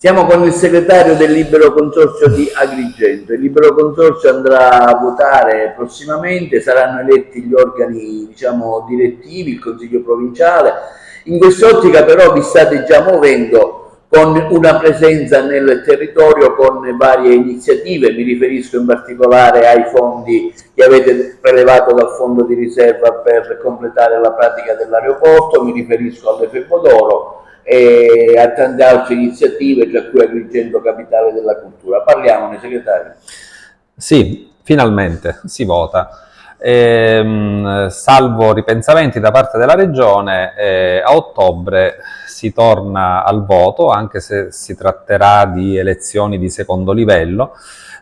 Siamo con il segretario del Libero Consorzio di Agrigento. Il Libero Consorzio andrà a votare prossimamente, saranno eletti gli organi, diciamo, direttivi, il Consiglio provinciale. In quest'ottica però vi state già muovendo con una presenza nel territorio con varie iniziative. Mi riferisco in particolare ai fondi che avete prelevato dal fondo di riserva per completare la pratica dell'aeroporto, mi riferisco all'Efebo d'Oro e a tante altre iniziative, tra cui Agrigento Capitale della Cultura. Parliamone, segretario. Sì, finalmente si vota. Salvo ripensamenti da parte della Regione, a ottobre si torna al voto, anche se si tratterà di elezioni di secondo livello,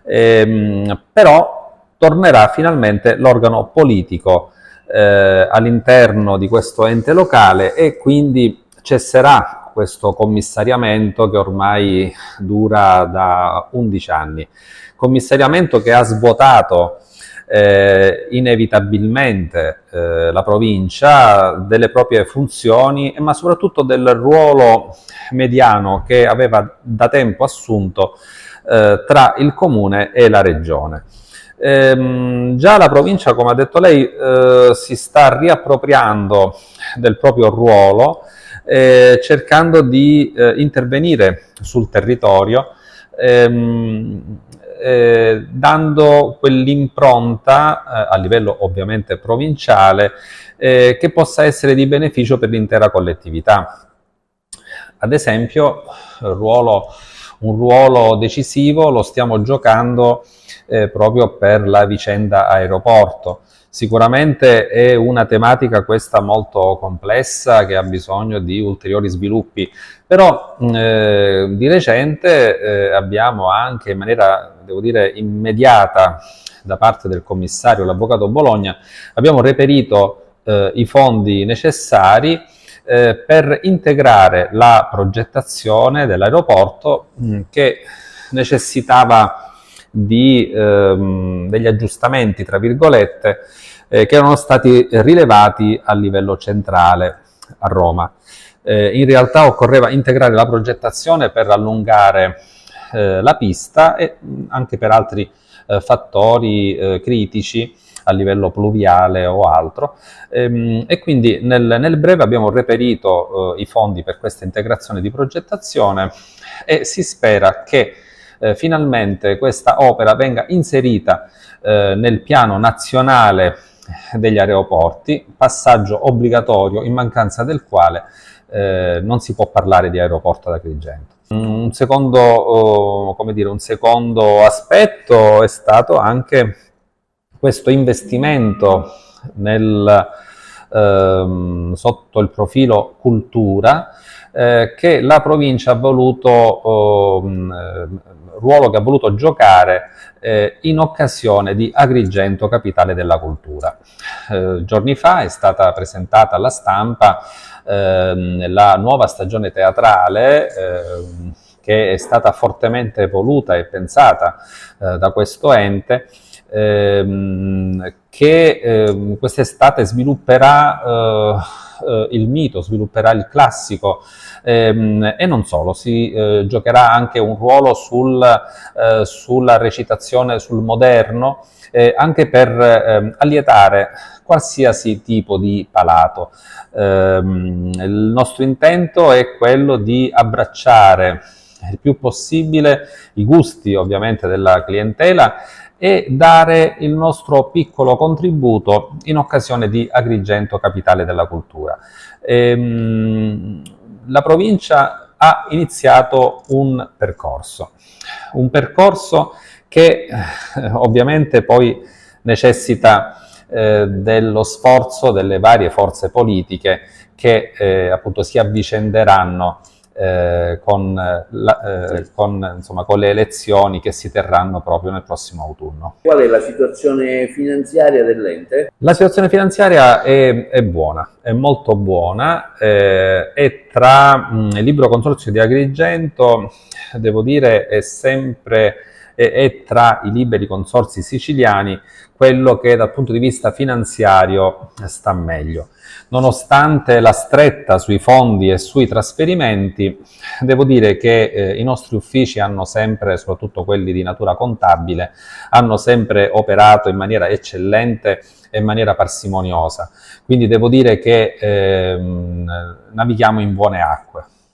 però tornerà finalmente l'organo politico all'interno di questo ente locale e quindi cesserà questo commissariamento che ormai dura da 11 anni. Commissariamento che ha svuotato inevitabilmente la provincia delle proprie funzioni, ma soprattutto del ruolo mediano che aveva da tempo assunto tra il comune e la regione. Già la provincia, come ha detto lei, si sta riappropriando del proprio ruolo, cercando di intervenire sul territorio, dando quell'impronta a livello ovviamente provinciale che possa essere di beneficio per l'intera collettività. Ad esempio, un ruolo decisivo lo stiamo giocando proprio per la vicenda aeroporto. Sicuramente è una tematica questa molto complessa che ha bisogno di ulteriori sviluppi, però di recente abbiamo anche in maniera, devo dire, immediata da parte del commissario, l'avvocato Bologna, abbiamo reperito i fondi necessari per integrare la progettazione dell'aeroporto che necessitava degli aggiustamenti, tra virgolette, che erano stati rilevati a livello centrale a Roma. In realtà occorreva integrare la progettazione per allungare la pista e anche per altri fattori critici a livello pluviale o altro, e quindi nel breve abbiamo reperito i fondi per questa integrazione di progettazione e si spera che finalmente questa opera venga inserita nel piano nazionale degli aeroporti, passaggio obbligatorio in mancanza del quale non si può parlare di aeroporto ad Agrigento. Un secondo aspetto è stato anche questo investimento sotto il profilo cultura che la provincia ha voluto ruolo che ha voluto giocare in occasione di Agrigento Capitale della Cultura. Giorni fa è stata presentata alla stampa la nuova stagione teatrale che è stata fortemente voluta e pensata da questo ente, che quest'estate svilupperà il mito, svilupperà il classico, e non solo, si giocherà anche un ruolo sulla recitazione, sul moderno, anche per allietare qualsiasi tipo di palato. Il nostro intento è quello di abbracciare il più possibile i gusti ovviamente della clientela e dare il nostro piccolo contributo in occasione di Agrigento Capitale della Cultura. La provincia ha iniziato un percorso che ovviamente poi necessita dello sforzo delle varie forze politiche che appunto si avvicenderanno con le elezioni che si terranno proprio nel prossimo autunno. Qual è la situazione finanziaria dell'ente? La situazione finanziaria è buona, è molto buona, e tra il Libero Consorzio di Agrigento, devo dire, è sempre è tra i liberi consorzi siciliani quello che dal punto di vista finanziario sta meglio. Nonostante la stretta sui fondi e sui trasferimenti, devo dire che i nostri uffici hanno sempre, soprattutto quelli di natura contabile, hanno sempre operato in maniera eccellente e in maniera parsimoniosa. Quindi devo dire che navighiamo in buone acque.